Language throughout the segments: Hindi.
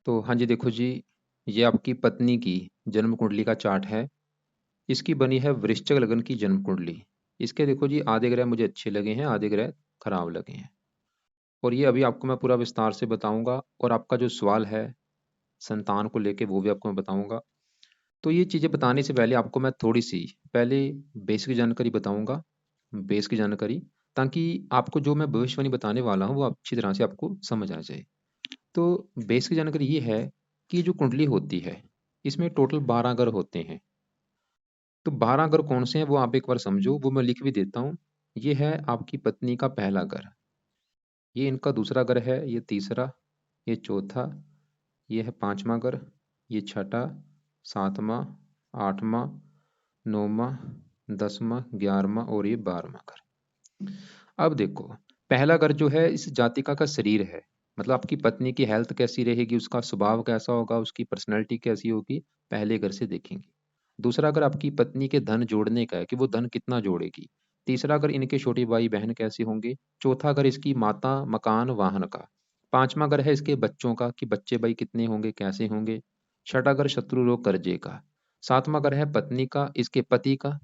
तो हाँ जी, देखो जी, ये आपकी पत्नी की जन्म कुंडली का चार्ट है। इसकी बनी है वृश्चिक लगन की जन्म कुंडली। इसके देखो जी, आधे ग्रह मुझे अच्छे लगे हैं, आधे ग्रह खराब लगे हैं। और ये अभी आपको मैं पूरा विस्तार से बताऊंगा, और आपका जो सवाल है संतान को लेके वो भी आपको मैं बताऊंगा। तो ये चीज़ें बताने से पहले आपको मैं थोड़ी सी पहले बेसिक जानकारी बताऊंगा, बेस की जानकारी, ताकि आपको जो मैं भविष्यवाणी बताने वाला हूँ वो अच्छी तरह से आपको समझ आ जाए। तो बेसिक जानकारी ये है कि जो कुंडली होती है, इसमें टोटल 12 ग्रह होते हैं। तो 12 ग्रह कौन से हैं वो आप एक बार समझो, वो मैं लिख भी देता हूँ। ये है आपकी पत्नी का पहला घर, ये इनका दूसरा घर है, ये तीसरा, ये चौथा, ये है पांचवा घर, ये छठा, सातवां, आठवां, नौवां, 10वां, 11वां और ये 12वां घर। अब देखो, पहला घर जो है इस जातिका का शरीर है, मतलब आपकी पत्नी की हेल्थ कैसी रहेगी, उसका स्वभाव कैसा होगा, उसकी पर्सनैलिटी कैसी होगी, पहले घर से देखेंगे। दूसरा घर आपकी पत्नी के धन जोड़ने का है कि वो धन कितना जोड़ेगी। तीसरा घर इनके छोटे भाई बहन कैसे होंगे। चौथा घर इसकी माता, मकान, वाहन का। पांचवा घर है इसके बच्चों का कि बच्चे भाई कितने होंगे, कैसे होंगे। छठा घर शत्रु रोग कर्जे का। सातवां घर है पत्नी का, इसके पति का।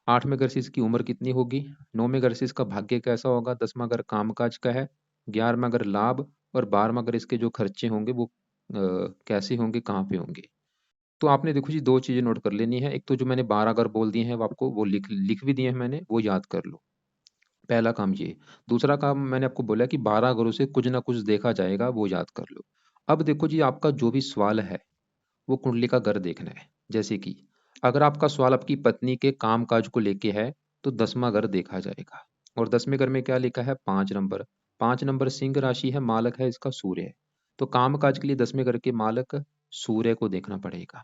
आठवें घर से इसकी उम्र कितनी होगी। नौवें घर से इसका भाग्य कैसा होगा। 10वां घर कामकाज का है। 11वां घर लाभ। और 12वां घर इसके जो खर्चे होंगे वो कैसे होंगे, कहाँ पे होंगे। तो आपने देखो जी, दो चीजें नोट कर लेनी है। एक तो जो मैंने 12 घर बोल दिए हैं वो आपको वो लिख भी दिए हैं मैंने, वो याद कर लो। पहला काम ये। दूसरा काम मैंने आपको बोला कि 12 घरों से कुछ ना कुछ देखा जाएगा, वो याद कर लो। अब देखो जी, आपका जो भी सवाल है वो कुंडली का घर देखना है। जैसे कि अगर आपका सवाल आपकी पत्नी के काम काज को लेके है, तो 10वां घर देखा जाएगा। और 10वें घर में क्या लिखा है, 5 नंबर। 5 नंबर सिंह राशि है, मालक है इसका सूर्य है। तो काम काज के लिए 10वें घर के मालक सूर्य को देखना पड़ेगा।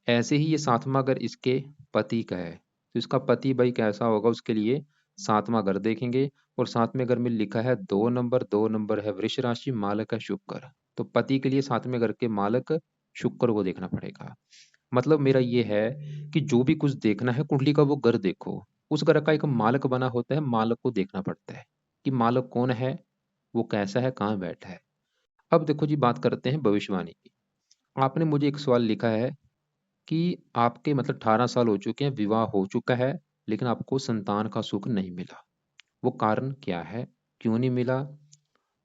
ऐसे ही ये 7वां घर इसके पति का है, तो इसका पति भाई कैसा होगा, उसके लिए 7वां घर देखेंगे। और 7वें घर में लिखा है 2 नंबर। 2 नंबर है वृष राशि, मालक है शुक्र। तो पति के लिए 7वें घर के मालक शुक्र को देखना पड़ेगा। मतलब मेरा ये है कि जो भी कुछ देखना है कुंडली का वो घर देखो। उस घर का एक मालक बना होता है, मालक को देखना पड़ता है कि मालक कौन है, वो कैसा है, कहाँ बैठा है। अब देखो जी, बात करते हैं भविष्यवाणी की। आपने मुझे एक सवाल लिखा है कि आपके मतलब 18 साल हो चुके हैं, विवाह हो चुका है, लेकिन आपको संतान का सुख नहीं मिला। वो कारण क्या है, क्यों नहीं मिला।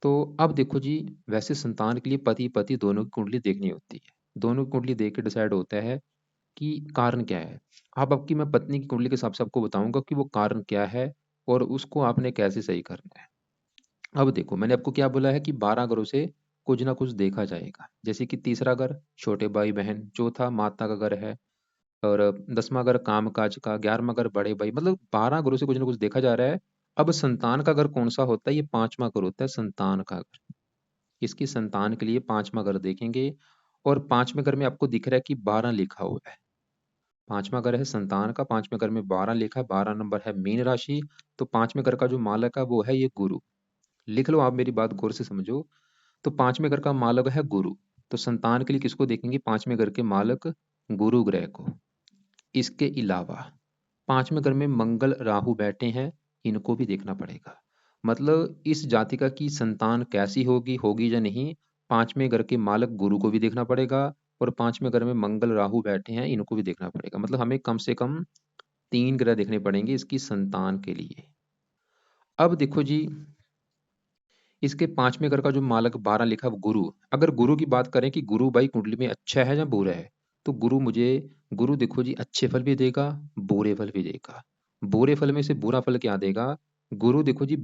तो अब देखो जी, वैसे संतान के लिए पति पति दोनों की कुंडली देखनी होती है। दोनों की कुंडली देख के डिसाइड होता है कि कारण क्या है। अब आपकी मैं पत्नी की कुंडली के हिसाब से आपको बताऊंगा कि वो कारण क्या है और उसको आपने कैसे सही करना है। अब देखो, मैंने आपको क्या बोला है कि 12 घरों से कुछ ना कुछ देखा जाएगा। जैसे कि तीसरा घर छोटे भाई बहन, चौथा माता का घर है, और 10वां घर काम काज का, 11वां घर बड़े भाई, मतलब 12 घरों से कुछ ना कुछ देखा जा रहा है। अब संतान का घर कौन सा होता है, ये 5वां घर होता है, संतान का घर। इसकी संतान के लिए 5वां घर देखेंगे। और 5वें घर में आपको दिख रहा है कि 12 लिखा हुआ है। 5वां घर है संतान का, 5वें घर में 12 लिखा है, 12 नंबर है मीन राशि। तो 5वें घर का जो मालक है वो है ये गुरु। लिख लो, आप मेरी बात गौर से समझो। तो 5वें घर का मालक है गुरु। तो संतान के लिए किसको देखेंगे, 5वें घर के मालक गुरु ग्रह को। इसके अलावा 5वें घर में मंगल राहु बैठे हैं, इनको भी देखना पड़ेगा। मतलब इस जातिका की संतान कैसी होगी, होगी या नहीं। 5वें घर के मालक गुरु को भी देखना पड़ेगा। और 5वें घर में मंगल राहु बैठे हैं, इनको भी देखना पड़ेगा। मतलब हमें कम से कम 3 ग्रह देखने पड़ेंगे इसकी संतान के लिए। अब देखो जी, इसके 5वें घर का जो मालक 12 लिखा वो गुरु। अगर गुरु की बात करें कि गुरु भाई कुंडली में अच्छा है या बुरा है, तो गुरु देखो जी, अच्छे फल भी देगा, बुरे फल भी देगा। बुरे फल में से बुरा फल क्या देगा। गुरु देखो जी,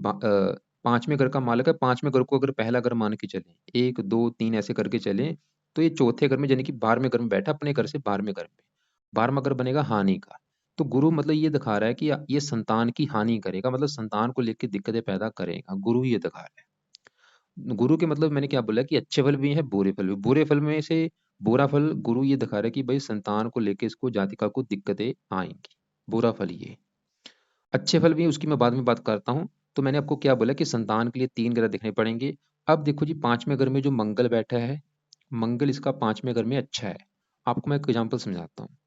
5वें घर का मालक है। 5वें घर को अगर पहला घर मान के चले, 1 2 3 ऐसे करके चले, तो ये चौथे घर में यानी कि 12वें घर में बैठा, अपने घर से 12वें घर में। 12वां घर बनेगा हानि का। तो गुरु मतलब ये दिखा रहा है कि ये संतान की हानि करेगा, मतलब संतान को लेकर दिक्कतें पैदा करेगा, गुरु ये दिखा रहा है। गुरु के मतलब मैंने क्या बोला कि अच्छे फल भी हैं, बुरे फल भी। बुरे फल में से बुरा फल गुरु ये दिखा रहा है कि भाई संतान को लेके इसको, जातिका को दिक्कतें आएंगी। बुरा फल ये। अच्छे फल भी उसकी मैं बाद में बात करता हूँ। तो मैंने आपको क्या बोला कि संतान के लिए 3 ग्रह देखने पड़ेंगे। अब देखो जी, 5वें घर में जो मंगल बैठा है, मंगल इसका 5वें घर में अच्छा है। आपको मैं एक एग्जाम्पल समझाता हूँ।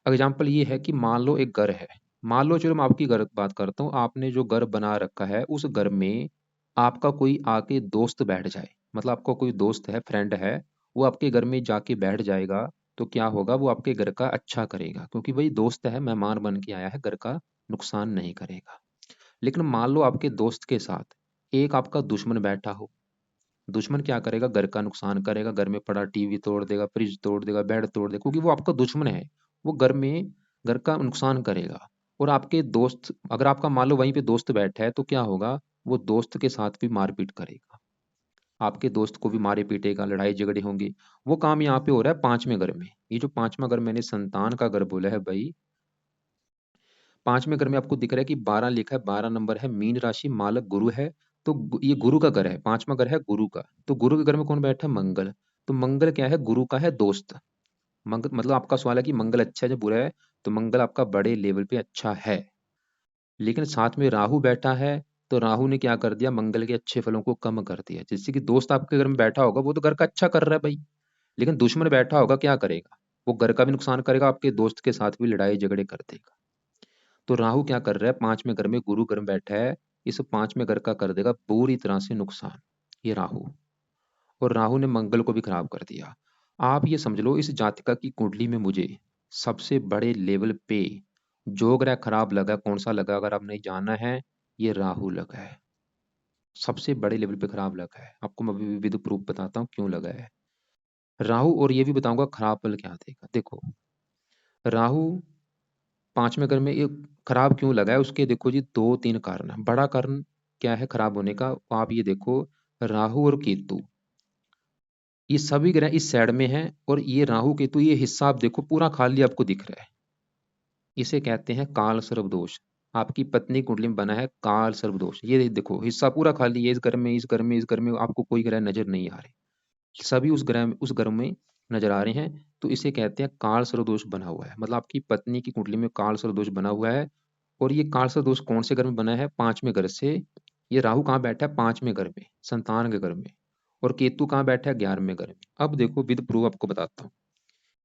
एग्जाम्पल ये है कि मान लो एक घर है। मान लो, चलो मैं आपकी घर बात करता हूँ, आपने जो घर बना रखा है उस घर में आपका कोई आके दोस्त बैठ जाए। मतलब आपका कोई दोस्त है, फ्रेंड है, वो आपके घर में जाके बैठ जाएगा, तो क्या होगा, वो आपके घर का अच्छा करेगा, क्योंकि भाई दोस्त है, मेहमान बन के आया है, घर का नुकसान नहीं करेगा। लेकिन मान लो आपके दोस्त के साथ एक आपका दुश्मन बैठा हो। दुश्मन क्या करेगा, घर का नुकसान करेगा, घर में पड़ा टीवी तोड़ देगा, फ्रिज तोड़ देगा, बेड तोड़ देगा, क्योंकि वो आपका दुश्मन है। वो घर का नुकसान करेगा। और आपके दोस्त, अगर आपका मान लो वहीं पे दोस्त बैठा है, तो क्या होगा, वो दोस्त के साथ भी मारपीट करेगा, आपके दोस्त को भी मारे पीटेगा, लड़ाई झगड़े होंगे। वो काम यहाँ पे हो रहा है पांचवें घर में। ये जो पांचवा घर मैंने संतान का घर बोला है भाई, पांचवें घर में आपको दिख रहा है कि 12 लिखा है, 12 नंबर है, मीन राशि, मालक गुरु है। तो ये गुरु का घर है, पांचवा घर है गुरु का। तो गुरु के घर में कौन बैठा है, मंगल। तो मंगल क्या है, गुरु का है दोस्त। मंगल मतलब आपका सवाल है कि मंगल अच्छा है या बुरा है, तो मंगल आपका बड़े लेवल पे अच्छा है। लेकिन साथ में राहु बैठा है, तो राहु ने क्या कर दिया, मंगल के अच्छे फलों को कम कर दिया। जैसे कि दोस्त आपके घर में बैठा होगा, वो तो घर का अच्छा कर रहा है भाई, लेकिन दुश्मन बैठा होगा क्या करेगा, वो घर का भी नुकसान करेगा, आपके दोस्त के साथ भी लड़ाई झगड़े कर देगा। तो राहु क्या कर रहा है, पांचवें घर में गुरु घर में बैठा है, इस पांचवें घर का कर देगा पूरी तरह से नुकसान, ये राहु। और राहु ने मंगल को भी खराब कर दिया। आप ये समझ लो, इस जातिका की कुंडली में मुझे सबसे बड़े लेवल पे जो ग्रह खराब लगा, कौन सा लगा, अगर आपने जाना है, ये राहु लगा है। सबसे बड़े लेवल पे खराब लगा है, आपको मैं अभी विद प्रूफ बताता हूँ क्यों लगा है राहु। और ये भी बताऊंगा खराब फल क्या देगा। देखो, राहु पांचवें घर में ये खराब क्यों लगा है, उसके देखो जी दो तीन कारण है। बड़ा कारण क्या है खराब होने का, आप ये देखो, राहु और केतु, ये सभी ग्रह इस साइड में हैं, और ये राहु केतु ये हिस्सा आप देखो पूरा खाली आपको दिख रहा है। इसे कहते हैं काल सर्प दोष। आपकी पत्नी कुंडली में बना है काल सर्प दोष। ये देखो हिस्सा पूरा खाली है, इस घर में, इस घर में, इस घर में आपको कोई ग्रह नजर नहीं आ रहे, सभी उस घर में नजर आ रहे हैं। तो इसे कहते हैं काल सर्प दोष बना हुआ है, मतलब आपकी पत्नी की कुंडली में काल सर्प दोष बना हुआ है। और ये काल सर्प दोष कौन से घर में बना है, पांचवें घर से। ये राहु कहाँ बैठा है, पांचवें घर में, संतान के घर में। और केतु कहाँ बैठा है, 11वें घर में। अब देखो विद प्रूफ आपको बताता हूँ,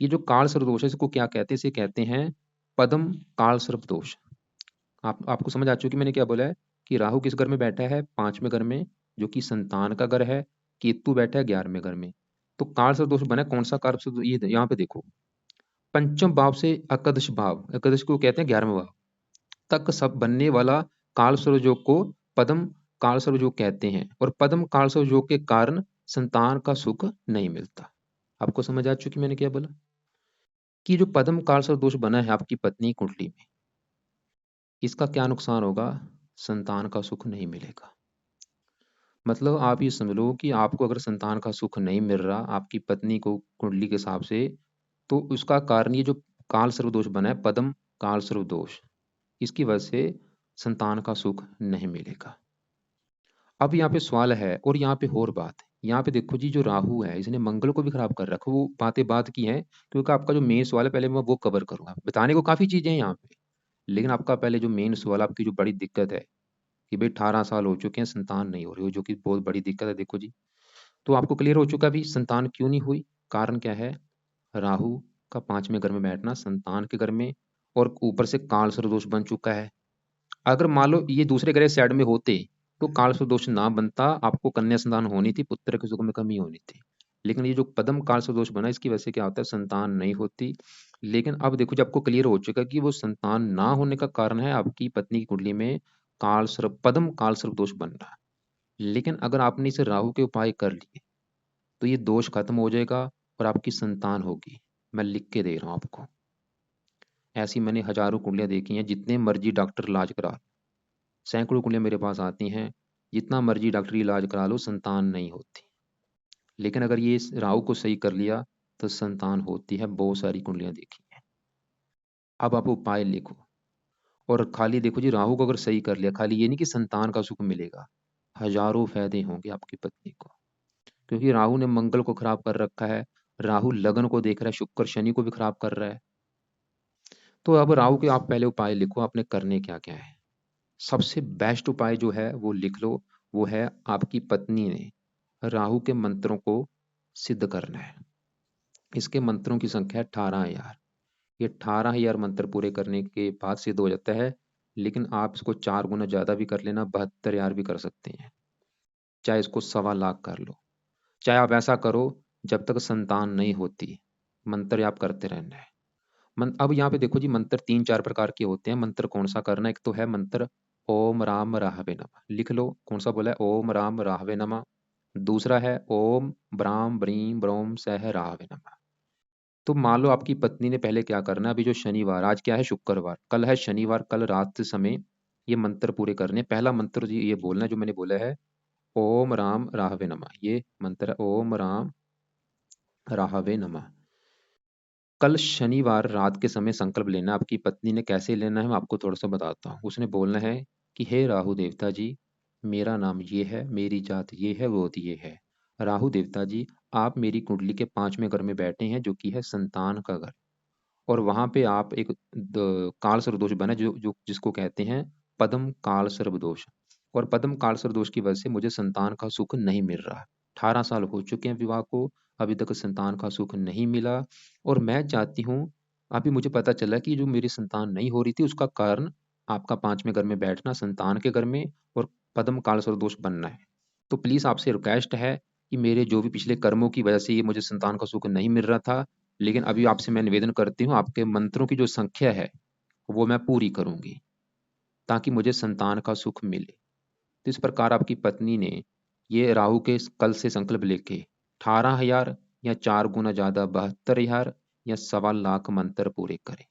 ये जो काल सर्प दोष है, इसको क्या कहते हैं, इसे कहते हैं पद्म काल सर्प दोष। आपको समझ आ चुकी मैंने क्या बोला है, कि राहु किस घर में बैठा है, पांचवें घर में, जो कि संतान का घर है। केतु बैठा है 11वें घर में। तो काल सर्प दोष बना है, कौन सा काल सर्प, ये यहाँ पे देखो, पंचम भाव से एकादश भाव, एकादश को कहते हैं 11वां भाव तक सब बनने वाला काल सर्प योग को पद्म काल सर्प योग कहते हैं। और पद्म काल सर्प योग के कारण संतान का सुख नहीं मिलता। आपको समझ आ चुकी मैंने क्या बोला, कि जो पद्म काल सर्प दोष बना है आपकी पत्नी कुंडली में, इसका क्या नुकसान होगा, संतान का सुख नहीं मिलेगा। मतलब आप ये समझ लो कि आपको अगर संतान का सुख नहीं मिल रहा आपकी पत्नी को कुंडली के हिसाब से, तो उसका कारण ये जो काल सर्प दोष बना है, पद्म काल सर्प दोष, इसकी वजह से संतान का सुख नहीं मिलेगा। अब यहाँ पे सवाल है, और यहाँ पे और बात है, यहाँ पे देखो जी, जो राहु है इसने मंगल को भी खराब कर रखा, वो बातें बात की हैं, क्योंकि आपका जो मेन सवाल है पहले मैं वो कवर करूंगा। बताने को काफी चीजें हैं यहाँ पे, लेकिन आपका पहले जो मेन सवाल, आपकी जो बड़ी दिक्कत है कि भाई 18 साल हो चुके हैं, संतान नहीं हो रही हो, जो कि बहुत बड़ी दिक्कत है। देखो जी, तो आपको क्लियर हो चुका भी संतान क्यों नहीं हुई, कारण क्या है, राहु का पांचवें घर में बैठना, संतान के घर में, और ऊपर से काल सर्प दोष बन चुका है। अगर मान लो ये दूसरे ग्रह साइड में होते, तो काल सर्प दोष ना बनता, आपको कन्या संतान होनी थी, पुत्र के सुख में कमी होनी थी। लेकिन ये जो पद्म काल सर्प दोष बना, इसकी वजह से क्या होता है, संतान नहीं होती। लेकिन अब देखो, जब आपको क्लियर हो चुका कि वो संतान ना होने का कारण है आपकी पत्नी की कुंडली में काल सर्प, पद्म काल सर्प दोष बन रहा है। लेकिन अगर आपने इसे राहु के उपाय कर लिए, तो ये दोष खत्म हो जाएगा, और आपकी संतान होगी। मैं लिख के दे रहा हूँ आपको, ऐसी मैंने हजारों कुंडलियां देखी हैं, जितने मर्जी डॉक्टर इलाज करा लो, सैकड़ों कुंडलियां मेरे पास आती हैं, जितना मर्जी डॉक्टरी इलाज करा लो, संतान नहीं होती। लेकिन अगर ये इस राहु को सही कर लिया, तो संतान होती है। बहुत सारी कुंडलियां देखी हैं। अब आप उपाय लिखो, और खाली देखो जी, राहु को अगर सही कर लिया, खाली ये नहीं कि संतान का सुख मिलेगा, हजारों फायदे होंगे आपकी पत्नी को। क्योंकि राहु ने मंगल को खराब कर रखा है, राहु लगन को देख रहा है, शुक्र शनि को भी खराब कर रहा है। तो अब राहु के आप पहले उपाय लिखो, आपने करने क्या क्या है। सबसे बेस्ट उपाय जो है वो लिख लो, वो है आपकी पत्नी ने राहु के मंत्रों को सिद्ध करना है। इसके मंत्रों की संख्या है 18,000। ये 18,000 मंत्र पूरे करने के बाद सिद्ध हो जाता है। लेकिन आप इसको 4 गुना ज्यादा भी कर लेना, 72,000 भी कर सकते हैं, चाहे इसको 1.25 लाख कर लो। चाहे आप ऐसा करो जब तक संतान नहीं होती, मंत्र आप करते रहना है। अब यहाँ पे देखो जी, मंत्र 3-4 प्रकार के होते हैं। मंत्र कौन सा करना है? एक तो है मंत्र ओम राम राहवे नमः, लिख लो कौन सा बोला है, ओम राम राहवे नमः। दूसरा है ओम ब्राम ब्रीम ब्रोम सह राहवे नमः। तो मान लो आपकी पत्नी ने पहले क्या करना है, अभी जो शनिवार, आज क्या है शुक्रवार, कल है शनिवार, कल रात समय ये मंत्र पूरे करने। पहला मंत्र जी ये बोलना है जो मैंने बोला है, ओम राम राहवे नमः, ये मंत्र है ओम राम राहवे नमः। कल शनिवार रात के समय संकल्प लेना। आपकी पत्नी ने कैसे लेना है मैं आपको थोड़ा सा बताता हूँ। उसने बोलना है कि हे राहु देवता जी, मेरा नाम ये है, मेरी जात ये है, वो ये है। राहु देवता जी, आप मेरी कुंडली के 5वें घर में बैठे हैं जो कि है संतान का घर, और वहां पे आप एक काल सर्वदोष बना जो जो जिसको कहते हैं पद्म काल सर्वदोष, और पद्म काल सर्वदोष की वजह से मुझे संतान का सुख नहीं मिल रहा। 18 साल हो चुके हैं विवाह को, अभी तक संतान का सुख नहीं मिला। और मैं चाहती हूँ, अभी मुझे पता चला कि जो मेरी संतान नहीं हो रही थी उसका कारण आपका 5वें घर में बैठना, संतान के घर में, और पद्म काल सर्वदोष बनना है। तो प्लीज आपसे रिक्वेस्ट है कि मेरे जो भी पिछले कर्मों की वजह से ये मुझे संतान का सुख नहीं मिल रहा था, लेकिन अभी आपसे मैं निवेदन करती हूँ, आपके मंत्रों की जो संख्या है वो मैं पूरी करूंगी ताकि मुझे संतान का सुख मिले। तो इस प्रकार आपकी पत्नी ने ये राहु के कल से संकल्प लेके 18,000 या 4 गुना ज्यादा 72,000 या 1.25 लाख मंत्र पूरे करे।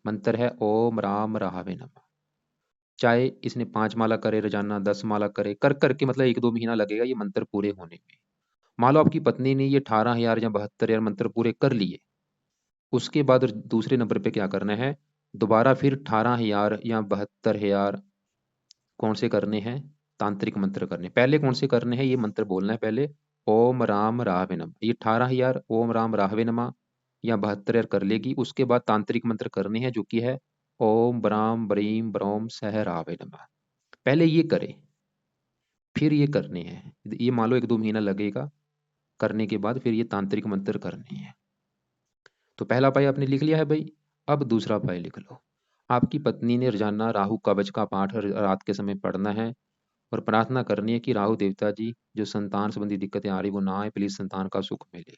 मंत्र है ओम राम राहवे नमः। चाहे इसने 5 माला करे रोजाना, 10 माला करे, कर करके मतलब 1-2 महीना लगेगा ये मंत्र पूरे होने में। मान लो आपकी पत्नी ने ये 18,000 या 72,000 मंत्र पूरे कर लिए, उसके बाद दूसरे नंबर पे क्या करना है, दोबारा फिर 18,000 या 72,000 कौन से करने हैं, तांत्रिक मंत्र करने। पहले कौन से करने हैं, ये मंत्र बोलना है पहले, ओम राम राहवे नमः। ये 18,000 ओम राम राहवे नमः या 72,000 कर लेगी। उसके बाद तांत्रिक मंत्र करने हैं जो कि है ओम ब्राम ब्रीम ब्रोम सह राहवे नमः। पहले ये करे, फिर ये करने हैं। ये मान लो 1-2 महीना लगेगा, करने के बाद फिर ये तांत्रिक मंत्र करने हैं। तो पहला उपाय आपने लिख लिया है भाई। अब दूसरा उपाय लिख लो। आपकी पत्नी ने रोजाना राहु कवच का पाठ रात के समय पढ़ना है, और प्रार्थना करनी है कि राहु देवता जी, जो संतान संबंधी दिक्कतें आ रही वो ना आए, प्लीज संतान का सुख मिले।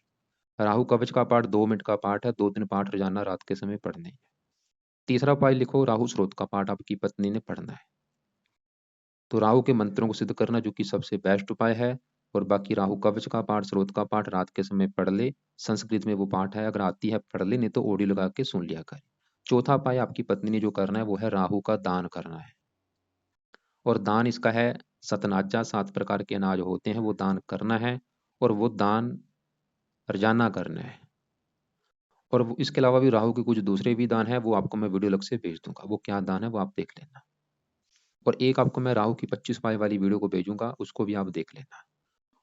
राहु कवच का पाठ 2 मिनट का पाठ है, 2-3 पाठ रोजाना रात के समय पढ़ने हैं। तीसरा उपाय लिखो, राहु स्रोत का पाठ आपकी पत्नी ने पढ़ना है। तो राहु के मंत्रों को सिद्ध करना जो कि सबसे बेस्ट उपाय है। और बाकी राहु कवच का पाठ, स्रोत का पाठ रात के समय पढ़ ले। संस्कृत में वो पाठ है, अगर आती है पढ़ ले, नहीं तो ऑडियो लगा के सुन लिया कर। चौथा उपाय आपकी पत्नी ने जो करना है वो है राहु का दान करना है। और दान इसका है सतनाजा, 7 प्रकार के अनाज होते हैं वो दान करना है, और वो दान रोजाना करना है। और इसके अलावा भी राहु के कुछ दूसरे भी दान है, वो आपको मैं वीडियो अलग से भेज दूंगा, वो क्या दान है वो आप देख लेना। और एक आपको मैं राहु की 25 उपाय वाली वीडियो को भेजूंगा, उसको भी आप देख लेना।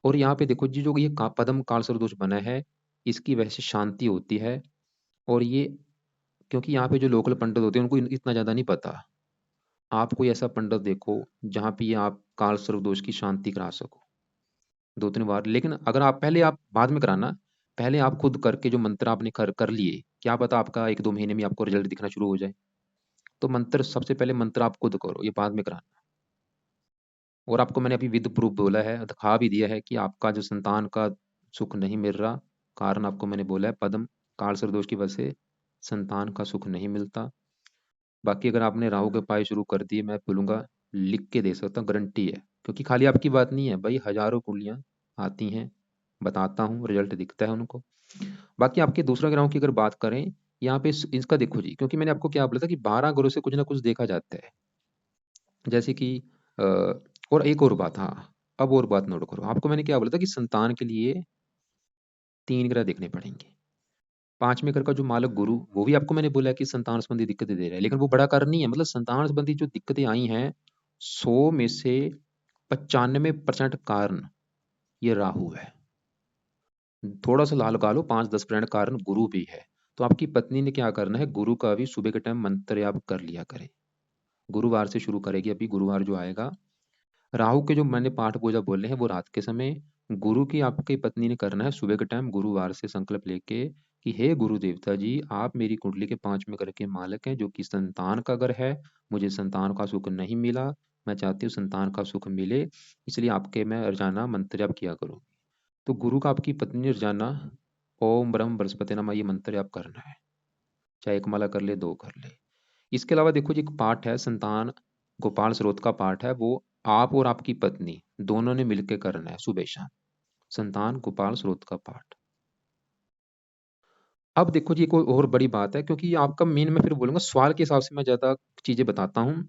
और यहाँ पे देखो जी, जो ये पद्म काल सर्वदोष बना है, इसकी वजह से शांति होती है। और ये क्योंकि यहाँ पे जो लोकल पंडित होते हैं उनको इतना ज्यादा नहीं पता। आप कोई ऐसा पंडित देखो जहाँ पे ये आप काल सर्वदोष की शांति करा सको 2-3 बार। लेकिन अगर आप पहले, आप बाद में कराना, पहले आप खुद करके जो मंत्र आपने कर लिए, क्या पता आपका 1-2 महीने में आपको रिजल्ट दिखना शुरू हो जाए। तो मंत्र सबसे पहले मंत्र आप खुद करो, ये बाद में कराना। और आपको मैंने अभी विद प्रूफ बोला है, दिखा भी दिया है कि आपका जो संतान का सुख नहीं मिल रहा, कारण आपको मैंने बोला है पद्म काल सर्वदोष की वजह से संतान का सुख नहीं मिलता। बाकी अगर आपने राहु के उपाय शुरू कर दिए, मैं बोलूंगा लिख के दे सकता हूँ, गारंटी है। क्योंकि खाली आपकी बात नहीं है भाई, हजारों कुंडलियां आती हैं, बताता हूँ, रिजल्ट दिखता है उनको। बाकी आपके दूसरा ग्रहों की अगर बात करें, यहाँ पे इसका देखो जी, क्योंकि मैंने आपको क्या बोला था कि 12 ग्रहों से कुछ ना कुछ देखा जाता है। जैसे कि अ, और एक और बात, हाँ, अब और बात नोट करो। आपको मैंने क्या बोला था कि संतान के लिए 3 ग्रह देखने पड़ेंगे। 5वें घर का जो मालक गुरु, वो भी आपको मैंने बोला है कि संतान संबंधी दिक्कतें दे रहा है, लेकिन वो बड़ा कारण नहीं है। मतलब संतान संबंधी जो दिक्कतें आई हैं, 100 में से 95% कारण ये राहु है। थोड़ा सा लाल लगा लो, 5-10% कारण गुरु भी है। तो आपकी पत्नी ने क्या करना है, गुरु का भी सुबह के टाइम मंत्र आप कर लिया करें। गुरुवार से शुरू करेगी, अभी गुरुवार जो आएगा। राहु के जो मैंने पाठ पूजा बोले हैं वो रात के समय, गुरु की आपकी पत्नी ने करना है सुबह के टाइम, गुरुवार से संकल्प लेके कि हे गुरु देवता जी, आप मेरी कुंडली के 5वें घर के मालक हैं जो कि संतान का घर है। मुझे संतान का सुख नहीं मिला, मैं चाहती हूँ संतान का सुख मिले, इसलिए आपके मैं रोजाना मंत्र जाप किया करूँ। तो गुरु का आपकी पत्नी ने जाना, ओम ब्रह्म बृहस्पति नमः ये मंत्र आप करना है, चाहे एक माला कर ले, दो कर ले। इसके अलावा देखो जी एक पाठ है संतान गोपाल स्रोत का पाठ है, वो आप और आपकी पत्नी दोनों ने मिलकर करना है सुबह शाम, संतान गोपाल स्रोत का पाठ। अब देखो जी कोई और बड़ी बात है, क्योंकि आपका मेन मैं फिर बोलूंगा सवाल के हिसाब से मैं ज्यादा चीजें बताता हूँ।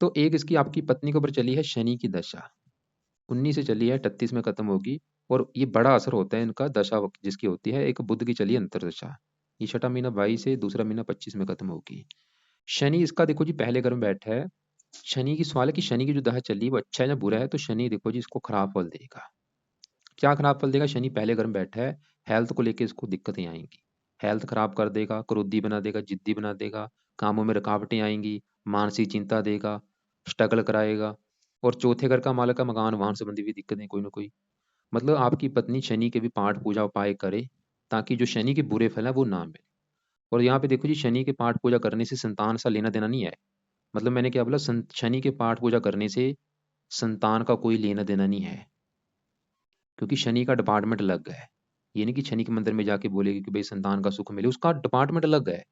तो एक इसकी आपकी पत्नी के ऊपर चली है शनि की दशा, 19 से चली है, 38 में खत्म होगी। और ये बड़ा असर होता है इनका दशा जिसकी होती है, एक बुध की चली है अंतरदशा, ये छठा महीना 22 से, दूसरा महीना 25 में खत्म होगी। शनि इसका देखो जी पहले घर में बैठा है। शनि की सवाल है कि शनि की जो दशा चली वो अच्छा है या बुरा है, तो शनि देखो जी इसको खराब फल देगा। क्या खराब फल देगा? शनि पहले घर में बैठा है, हेल्थ को लेके इसको दिक्कतें आएंगी, हेल्थ खराब कर देगा, क्रोधी बना देगा, जिद्दी बना देगा, कामों में रुकावटें आएंगी, मानसिक चिंता देगा, स्ट्रगल कराएगा। और चौथे घर का मालक का मकान वाहन संबंधी भी दिक्कतें कोई ना कोई। मतलब आपकी पत्नी शनि के भी पाठ पूजा उपाय करे, ताकि जो शनि के बुरे फल है वो ना मिले। और यहाँ पे देखो जी शनि के पाठ पूजा करने से संतान सा लेना देना नहीं है। मतलब मैंने क्या बोला, शनि के पाठ पूजा करने से संतान का कोई लेना देना नहीं है, क्योंकि शनि का डिपार्टमेंट अलग है। ये नहीं कि शनि के मंदिर में जाके बोलेगी कि भाई संतान का सुख मिले, उसका डिपार्टमेंट अलग है।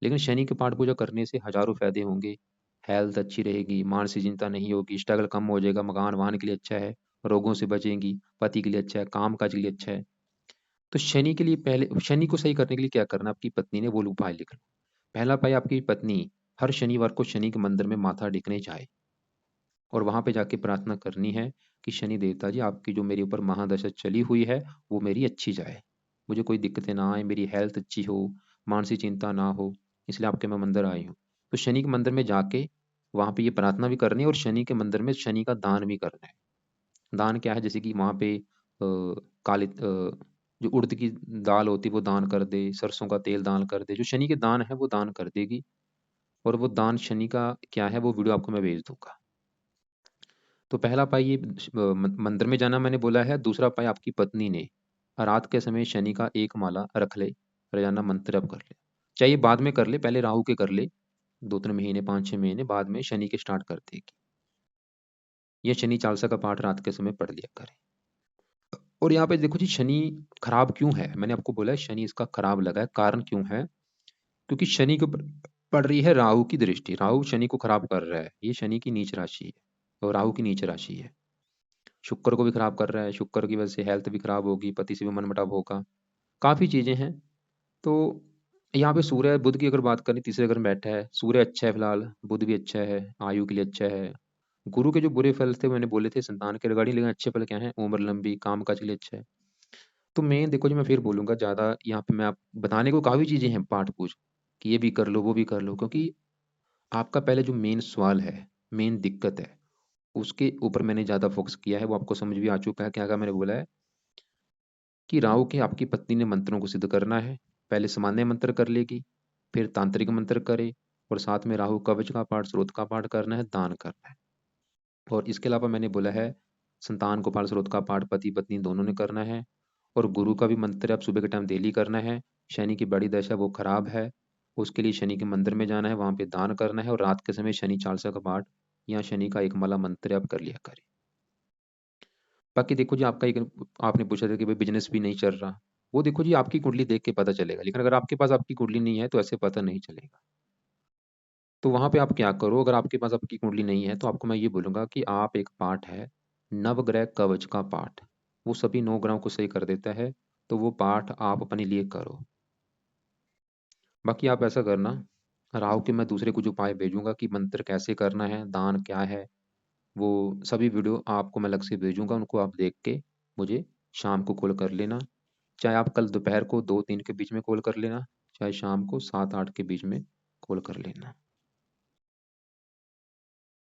लेकिन शनि के पाठ पूजा करने से हजारों फायदे होंगे, हेल्थ अच्छी रहेगी, मानसिक चिंता नहीं होगी, स्ट्रगल कम हो जाएगा, मकान वाहन के लिए अच्छा है, रोगों से बचेंगी, पति के लिए अच्छा है, काम काज के लिए अच्छा है। तो शनि के लिए पहले, शनि को सही करने के लिए क्या करना, आपकी पत्नी ने वो उपाय लिखना। पहला उपाय, आपकी पत्नी हर शनिवार को शनि के मंदिर में माथा टेकने जाए और वहां पे जाके प्रार्थना करनी है कि शनि देवता जी आपकी जो मेरे ऊपर महादशा चली हुई है वो मेरी अच्छी जाए, मुझे कोई दिक्कतें ना आए, मेरी हेल्थ अच्छी हो, मानसिक चिंता ना हो, इसलिए आपके मैं मंदिर आई हूँ। तो शनि के मंदिर में जाके वहां पे ये प्रार्थना भी करनी है, और शनि के मंदिर में शनि का दान भी करना है। दान क्या है, जैसे कि वहां पे काले जो उड़द की दाल होती है वो दान कर दे, सरसों का तेल दान कर दे, जो शनि के दान है वो दान कर देगी। और वो दान शनि का क्या है वो वीडियो आपको मैं भेज दूंगा। तो पहला उपाय ये मंदिर में जाना मैंने बोला है। दूसरा उपाय, आपकी पत्नी ने रात के समय शनि का एक माला रख ले, रोजाना मंत्र जप कर ले, चाहिए बाद में कर ले, पहले राहु के कर ले, 2-3 महीने, 5-6 महीने बाद में शनि के स्टार्ट कर देगी। ये शनि चालीसा का पाठ रात के समय पढ़ लिया करे। और यहाँ पे देखो जी शनि खराब क्यों है, मैंने आपको बोला है शनि इसका खराब लगा है, कारण क्यों है, क्योंकि शनि के ऊपर पड़ रही है राहु की दृष्टि, राहु शनि को खराब कर रहा है, ये शनि की नीच राशि है और राहु की नीच राशि है। शुक्र को भी खराब कर रहा है, शुक्र की वजह से हेल्थ भी खराब होगी, पति से भी मनमुटाव होगा, काफी चीजें हैं। तो यहाँ पे सूर्य बुध की अगर बात करें, तीसरे घर में बैठा है, सूर्य अच्छा है फिलहाल, बुध भी अच्छा है, आयु के लिए अच्छा है। गुरु के जो बुरे फल थे मैंने बोले थे संतान के रिगार्डिंग, लेकिन अच्छे फल क्या है, उम्र लंबी, काम काज के लिए अच्छा है। तो मैं देखो जी मैं फिर बोलूंगा, ज्यादा यहाँ पे मैं आप बताने को काफी चीजें हैं पाठ पूछ, कि ये भी कर लो वो भी कर लो, क्योंकि आपका पहले जो मेन सवाल है, मेन दिक्कत है, उसके ऊपर मैंने ज्यादा फोकस किया है, वो आपको समझ भी आ चुका है। क्या क्या मैंने बोला है कि राहु के आपकी पत्नी ने मंत्रों को सिद्ध करना है, पहले सामान्य मंत्र कर लेगी, फिर तांत्रिक मंत्र करे, और साथ में राहु कवच का पाठ, स्रोत का पाठ करना है, दान करना है। और इसके अलावा मैंने बोला है संतान गोपाल स्रोत का पाठ पति पत्नी दोनों ने करना है, और गुरु का भी मंत्र अब सुबह के टाइम डेली करना है। शनि की बड़ी दशा वो खराब है, उसके लिए शनि के मंदिर में जाना है, वहां पे दान करना है, और रात के समय शनि चालीसा का पाठ या शनि का एक माला मंत्र आप कर लिया करें। बाकी देखो जी आपका एक, आपने पूछा था कि भाई बिजनेस भी नहीं चल रहा, वो देखो जी आपकी कुंडली देख के पता चलेगा, लेकिन अगर आपके पास आपकी कुंडली नहीं है तो ऐसे पता नहीं चलेगा। तो वहां पे आप क्या करो, अगर आपके पास आपकी कुंडली नहीं है तो आपको मैं ये बोलूंगा कि आप, एक पाठ है नवग्रह कवच का पाठ, वो सभी 9 ग्रहों को सही कर देता है, तो वो पाठ आप अपने लिए करो। बाकी आप ऐसा करना, राहु के मैं दूसरे कुछ उपाय भेजूंगा कि मंत्र कैसे करना है, दान क्या है, वो सभी वीडियो आपको मैं अलग से भेजूंगा, उनको आप देख के मुझे शाम को कॉल कर लेना। चाहे आप कल दोपहर को 2-3 के बीच में कॉल कर लेना, चाहे शाम को 7-8 के बीच में कॉल कर लेना।